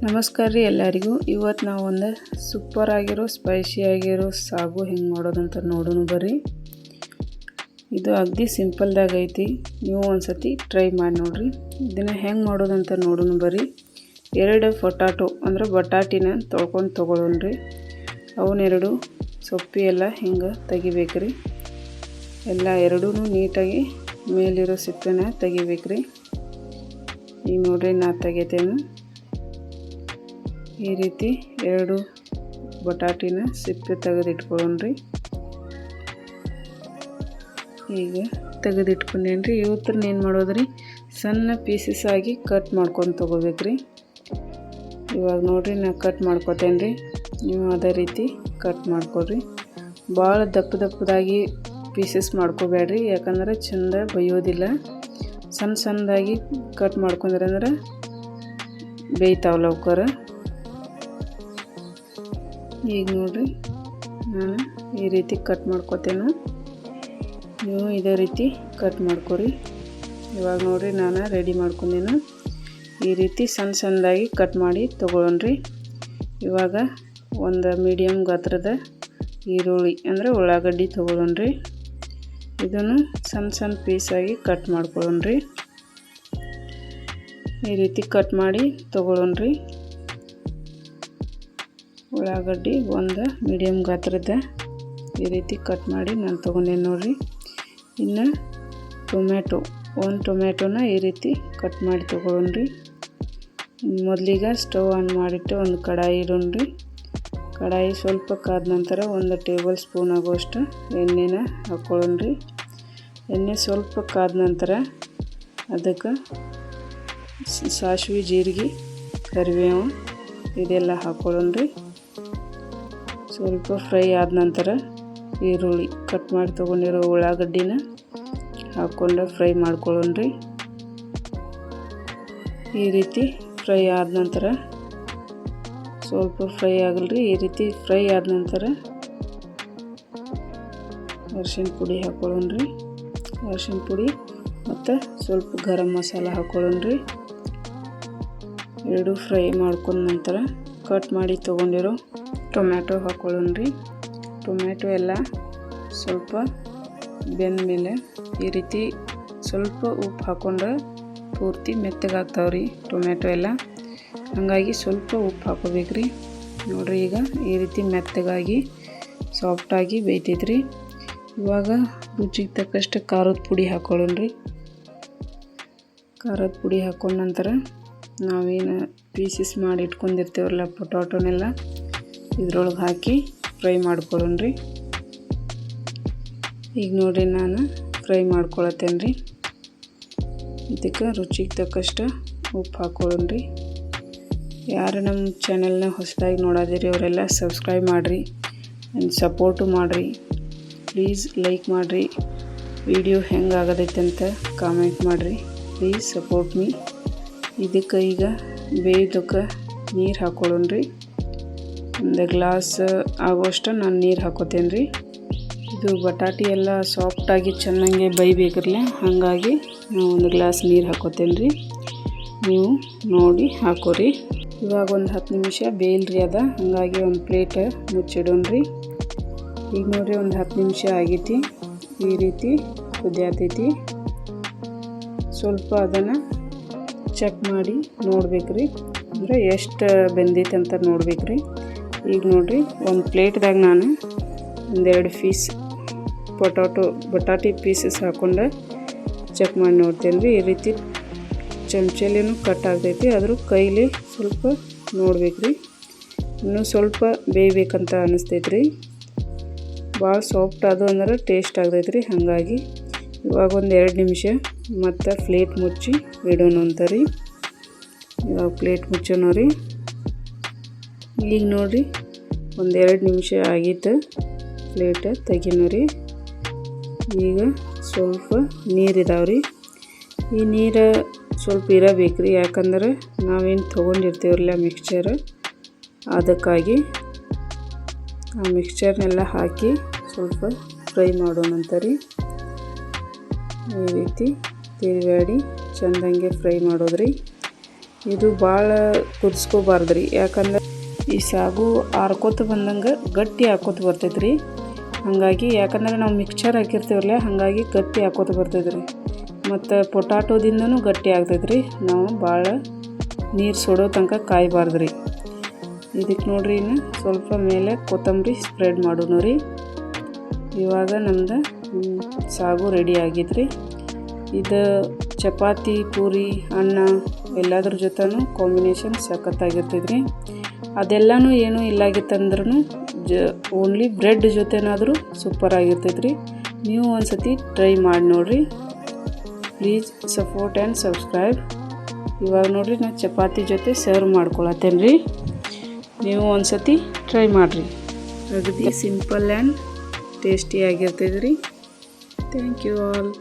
ನಮಸ್ಕಾರ ರೀ ಎಲ್ಲರಿಗೂ. ಇವತ್ತು ನಾವು ಒಂದು ಸೂಪರ್ ಆಗಿರೋ ಸ್ಪೈಸಿ ಆಗಿರೋ ಸಾಗು ಹೆಂಗೆ ಮಾಡೋದಂತ ನೋಡೋಣ ಬರ್ರಿ. ಇದು ಅಗದಿ ಸಿಂಪಲ್ದಾಗ ಐತಿ, ನೀವು ಒಂದ್ಸತಿ ಟ್ರೈ ಮಾಡಿ ನೋಡ್ರಿ. ಇದನ್ನು ಹೆಂಗೆ ಮಾಡೋದಂತ ನೋಡೋಣ ಬರ್ರಿ. 2 ಪೊಟಾಟೊ ಅಂದ್ರೆ ಬಟಾಟಿನ ತೊಳ್ಕೊಂಡು ತೊಗೊಳ್ಳೋಣ್ರಿ. ಅವನ್ನೆರಡು ಸೊಪ್ಪಿ ಎಲ್ಲ ಹಿಂಗೆ ತೆಗಿಬೇಕ್ರಿ. ಎಲ್ಲ ಎರಡೂ ನೀಟಾಗಿ ಮೇಲಿರೋ ಸಿಪ್ಪೆನ ತೆಗಿಬೇಕ್ರಿ. ಈಗ ನೋಡ್ರಿ ನಾ ತೆಗಿತೇನೆ. ಈ ರೀತಿ 2 ಬಟಾಟಿನ ಸಿಪ್ಪೆ ತೆಗೆದಿಟ್ಕೊಳ್ಳೋಣ್ರಿ. ಈಗ ತೆಗೆದಿಟ್ಕೊಂಡೇನ್ರಿ. ಇವತ್ತನ್ನ ಏನು ಮಾಡೋದ್ರಿ, ಸಣ್ಣ ಪೀಸಸ್ ಆಗಿ ಕಟ್ ಮಾಡ್ಕೊಂಡು ತೊಗೋಬೇಕ್ರಿ. ಇವಾಗ ನೋಡ್ರಿ ನಾ ಕಟ್ ಮಾಡ್ಕೊತೇನೆ ರೀ. ನೀವು ಅದೇ ರೀತಿ ಕಟ್ ಮಾಡ್ಕೊಳ್ರಿ. ಭಾಳ ದಪ್ಪದಾಗಿ ಪೀಸಸ್ ಮಾಡ್ಕೋಬೇಡ್ರಿ, ಯಾಕಂದ್ರೆ ಚೆಂದ ಬೇಯೋದಿಲ್ಲ. ಸಣ್ಣದಾಗಿ ಕಟ್ ಮಾಡ್ಕೊಂಡ್ರೆ ಬೇಯ್ತಾವಲ್ಲ ಅವಕ್ಕರ. ಈಗ ನೋಡ್ರಿ ನಾನು ಈ ರೀತಿ ಕಟ್ ಮಾಡ್ಕೊತೇನೆ, ನೀವು ಇದೇ ರೀತಿ ಕಟ್ ಮಾಡ್ಕೊರಿ. ಇವಾಗ ನೋಡ್ರಿ ನಾನು ರೆಡಿ ಮಾಡ್ಕೊಂಡೇನು. ಈ ರೀತಿ ಸಣ್ಣದಾಗಿ ಕಟ್ ಮಾಡಿ ತೊಗೊಳ್ಳೋಣ್ರಿ. ಇವಾಗ ಒಂದು ಮೀಡಿಯಮ್ ಗಾತ್ರದ ಈರುಳ್ಳಿ ಅಂದರೆ ಉಳ್ಳಾಗಡ್ಡಿ ತೊಗೊಳ್ಳೋಣ್ರಿ. ಇದನ್ನು ಸಣ್ಣ ಪೀಸಾಗಿ ಕಟ್ ಮಾಡ್ಕೊಳ್ಳೋಣ್ರಿ. ಈ ರೀತಿ ಕಟ್ ಮಾಡಿ ತೊಗೊಳ್ಳೋಣ್ರಿ. ಉಳ್ಳಾಗಡ್ಡಿ ಒಂದು ಮೀಡಿಯಮ್ ಗಾತ್ರದ ಈ ರೀತಿ ಕಟ್ ಮಾಡಿ ನಾನು ತೊಗೊಂಡೇನು ನೋಡ್ರಿ. ಇನ್ನು ಒಂದು ಟೊಮ್ಯಾಟೊನ ಈ ರೀತಿ ಕಟ್ ಮಾಡಿ ತೊಗೊಳ್ಳೋಣ್ರಿ. ಮೊದಲಿಗೆ ಸ್ಟವ್ ಆನ್ ಮಾಡಿಟ್ಟು ಒಂದು ಕಡಾಯಿ ಇಡೋಣ್ರಿ. ಕಡಾಯಿ ಸ್ವಲ್ಪ ಕಾದ ನಂತರ 1 ಟೇಬಲ್ ಸ್ಪೂನ್ ಆಗೋಷ್ಟು ಎಣ್ಣೆನ ಹಾಕ್ಕೊಳ್ಳೋಣ್ರಿ. ಎಣ್ಣೆ ಸ್ವಲ್ಪ ಕಾದ ನಂತರ ಅದಕ್ಕೆ ಸಾಸಿವೆ, ಜೀರಿಗೆ, ಕರಿಬೇವು ಇದೆಲ್ಲ ಹಾಕ್ಕೊಳ್ಳೋಣ್ರಿ. ಸ್ವಲ್ಪ ಫ್ರೈ ಆದ ನಂತರ ಈರುಳ್ಳಿ ಕಟ್ ಮಾಡಿ ತೊಗೊಂಡಿರೋ ಉಳ್ಳಾಗಡ್ಡಿನ ಹಾಕ್ಕೊಂಡು ಫ್ರೈ ಮಾಡ್ಕೊಳ್ಳೋಣ್ರಿ. ಈ ರೀತಿ ಫ್ರೈ ಆದ ನಂತರ ಸ್ವಲ್ಪ ಫ್ರೈ ಆಗಲ್ರಿ. ಈ ರೀತಿ ಫ್ರೈ ಆದ ನಂತರ ಅರಿಶಿಣ ಪುಡಿ ಹಾಕ್ಕೊಳ್ಳೋಣ್ರಿ. ಅರಿಶಿಣ ಪುಡಿ ಮತ್ತು ಸ್ವಲ್ಪ ಗರಂ ಮಸಾಲ ಹಾಕ್ಕೊಳ್ಳೋಣ್ರಿ. ಎರಡು ಫ್ರೈ ಮಾಡ್ಕೊಂಡ ನಂತರ ಕಟ್ ಮಾಡಿ ತೊಗೊಂಡಿರೋ ಟೊಮ್ಯಾಟೊ ಹಾಕ್ಕೊಳ್ಳೋಣ್ರಿ. ಟೊಮ್ಯಾಟೊ ಎಲ್ಲ ಸ್ವಲ್ಪ ಬೆಂದ ಮೇಲೆ ಈ ರೀತಿ ಸ್ವಲ್ಪ ಉಪ್ಪು ಹಾಕ್ಕೊಂಡ್ರೆ ಪೂರ್ತಿ ಮೆತ್ತಗಾಗ್ತಾವ್ರಿ ಟೊಮ್ಯಾಟೊ ಎಲ್ಲ. ಹಾಗಾಗಿ ಸ್ವಲ್ಪ ಉಪ್ಪು ಹಾಕೋಬೇಕ್ರಿ. ನೋಡ್ರಿ ಈಗ ಈ ರೀತಿ ಮೆತ್ತಗಾಗಿ ಸಾಫ್ಟಾಗಿ ಬೇಯ್ತೈತ್ರಿ. ಇವಾಗ ರುಚಿಗೆ ತಕ್ಕಷ್ಟು ಖಾರದ ಪುಡಿ ಹಾಕ್ಕೊಳ್ಳೋಣ್ರಿ. ಖಾರದ ಪುಡಿ ಹಾಕೊಂಡ ನಂತರ ನಾವೇನು ಪೀಸಸ್ ಮಾಡಿ ಇಟ್ಕೊಂಡಿರ್ತೇವಲ್ಲ ಪೊಟಾಟೊನೆಲ್ಲ ಇದ್ರೊಳಗೆ ಹಾಕಿ ಫ್ರೈ ಮಾಡ್ಕೊಳ್ಳೋಣ್ರಿ. ಈಗ ನೋಡ್ರಿ ನಾನು ಫ್ರೈ ಮಾಡ್ಕೊಳತ್ತೇನೆ ರೀ. ಇದಕ್ಕೆ ರುಚಿಗೆ ತಕ್ಕಷ್ಟು ಉಪ್ಪು ಹಾಕ್ಕೊಳ್ಳೋಣ್ರಿ. ಯಾರು ನಮ್ಮ ಚಾನೆಲ್ನ ಹೊಸದಾಗಿ ನೋಡೋದಿರಿ ಅವರೆಲ್ಲ ಸಬ್ಸ್ಕ್ರೈಬ್ ಮಾಡಿರಿ ಆ್ಯಂಡ್ ಸಪೋರ್ಟು ಮಾಡಿರಿ. ಪ್ಲೀಸ್ ಲೈಕ್ ಮಾಡಿರಿ. ವಿಡಿಯೋ ಹೆಂಗೆ ಆಗದೈತೆ ಅಂತ ಕಾಮೆಂಟ್ ಮಾಡಿರಿ. Please support me. ಇದಕ್ಕೆ ಈಗ ಬೇಯ್ದಕ್ಕೆ ನೀರು ಹಾಕ್ಕೊಳ್ಳೋಣ್ರಿ. ಒಂದು ಗ್ಲಾಸ್ ಆಗೋಷ್ಟು ನಾನು ನೀರು ಹಾಕೋತೇನೆ ರೀ. ಇದು ಬಟಾಟಿ ಎಲ್ಲ ಸಾಫ್ಟಾಗಿ ಚೆನ್ನಾಗಿ ಬೇಯಬೇಕ್ರಲ್ಲ, ಹಾಗಾಗಿ ನಾವು ಒಂದು ಗ್ಲಾಸ್ ನೀರು ಹಾಕೋತೇನೆ ರೀ. ನೀವು ನೋಡಿ ಹಾಕೋರಿ. ಇವಾಗ ಒಂದು 10 ನಿಮಿಷ ಬೇಯಲ್ರಿ ಅದ, ಹಾಗಾಗಿ ಒಂದು ಪ್ಲೇಟ್ ಮುಚ್ಚಿಡೋಣ್ರಿ. ಈಗ ನೋಡಿರಿ ಒಂದು 10 ನಿಮಿಷ ಆಗೈತಿ. ಈ ರೀತಿ ಕುದಿಯತೈತಿ. ಸ್ವಲ್ಪ ಅದನ್ನು ಚೆಕ್ ಮಾಡಿ ನೋಡ್ಬೇಕ್ರಿ, ಅಂದರೆ ಎಷ್ಟು ಬೆಂದೈತೆ ಅಂತ ನೋಡ್ಬೇಕ್ರಿ. ಈಗ ನೋಡ್ರಿ ಒಂದು ಪ್ಲೇಟ್ದಾಗ ನಾನು 2 ಪೀಸ್ ಬಟಾಟಿ ಪೀಸಸ್ ಹಾಕ್ಕೊಂಡು ಚೆಕ್ ಮಾಡಿ ನೋಡ್ತೇನೆ ರೀ. ಈ ರೀತಿ ಚಮಚಲೇನು ಕಟ್ ಆಗ್ತೈತಿ, ಆದರೂ ಕೈಲಿ ಸ್ವಲ್ಪ ನೋಡ್ಬೇಕ್ರಿ. ಇನ್ನೂ ಸ್ವಲ್ಪ ಬೇಯಬೇಕಂತ ಅನ್ನಿಸ್ತೈತ್ರಿ. ಭಾಳ ಸಾಫ್ಟ್ ಅದು ಅಂದ್ರೆ ಟೇಸ್ಟ್ ಆಗ್ತೈತ್ರಿ. ಹಾಗಾಗಿ ಇವಾಗ ಒಂದು 2 ನಿಮಿಷ ಮತ್ತು ಪ್ಲೇಟ್ ಮುಚ್ಚಿ ಇಡೋಣ ಅಂತಾರಿ. ಇವಾಗ ಪ್ಲೇಟ್ ಮುಚ್ಚೋಣ ರೀ. ಈಗ ನೋಡಿರಿ ಒಂದು 2 ನಿಮಿಷ ಆಗಿತ್ತು. ಪ್ಲೇಟ್ ತೆಗಿನೋ ರೀ. ಈಗ ಸ್ವಲ್ಪ ನೀರಿದಾವ್ರಿ. ಈ ನೀರು ಸ್ವಲ್ಪ ಇರಬೇಕ್ರಿ, ಯಾಕಂದ್ರೆ ನಾವೇನು ತೊಗೊಂಡಿರ್ತೀವಲ್ಲ ಮಿಕ್ಸ್ಚರ್, ಅದಕ್ಕಾಗಿ ಆ ಮಿಕ್ಸ್ಚರ್ನೆಲ್ಲ ಹಾಕಿ ಸ್ವಲ್ಪ ಫ್ರೈ ಮಾಡೋಣಂತರಿ. ಈ ರೀತಿ ತಿರುಗಾಡಿ ಚೆಂದಂಗೆ ಫ್ರೈ ಮಾಡೋದ್ರಿ. ಇದು ಭಾಳ ಕುದಿಸ್ಕೋಬಾರ್ದು ರೀ, ಯಾಕಂದ್ರೆ ಈ ಸಾಗು ಆರ್ಕೋತ ಬಂದಂಗೆ ಗಟ್ಟಿ ಹಾಕೋತ ಬರ್ತೈತೆ ರೀ. ಹಾಗಾಗಿ ಯಾಕಂದ್ರೆ ನಾವು ಮಿಕ್ಸ್ಚರ್ ಹಾಕಿರ್ತೀವಲ್ಲ, ಹಾಗಾಗಿ ಗಟ್ಟಿ ಹಾಕೋತ ಬರ್ತೈತೆ ರೀ. ಮತ್ತು ಪೊಟಾಟೋದಿಂದನೂ ಗಟ್ಟಿ ಆಗ್ತೈತೆ ರೀ. ನಾವು ಭಾಳ ನೀರು ಸೊಡೋ ತನಕ ಕಾಯಬಾರ್ದು ರೀ. ಇದಕ್ಕೆ ನೋಡ್ರಿ ಇನ್ನು ಸ್ವಲ್ಪ ಮೇಲೆ ಕೊತ್ತಂಬರಿ ಸ್ಪ್ರೆಡ್ ಮಾಡೋಣ ರೀ. ಇವಾಗ ನಮ್ದು ಸಾಗು ರೆಡಿ ಆಗಿದ್ರಿ. ಇದು ಚಪಾತಿ, ಪೂರಿ, ಅನ್ನ ಎಲ್ಲದ್ರ ಜೊತೆನೂ ಕಾಂಬಿನೇಷನ್ ಸಖತ್ತಾಗಿರ್ತೈತ್ರಿ. ಅದೆಲ್ಲನೂ ಏನೂ ಇಲ್ಲಾಗಿತ್ತಂದ್ರೂ ಓನ್ಲಿ ಬ್ರೆಡ್ ಜೊತೆನಾದರೂ ಸೂಪರ್ ಆಗಿರ್ತೈತ್ರಿ. ನೀವು ಒಂದ್ಸತಿ ಟ್ರೈ ಮಾಡಿ ನೋಡಿರಿ. Please support and subscribe. ಇವಾಗ ನೋಡಿರಿ ನಾನು ಚಪಾತಿ ಜೊತೆ ಸರ್ವ್ ಮಾಡ್ಕೊಳತ್ತೇನೆ ರೀ. ನೀವು ಒಂದ್ಸತಿ ಟ್ರೈ ಮಾಡಿರಿ. ಅಗದಿ ಸಿಂಪಲ್ ಆ್ಯಂಡ್ ಟೇಸ್ಟಿ ಆಗಿರ್ತೈತೆ ರೀ. Thank you all.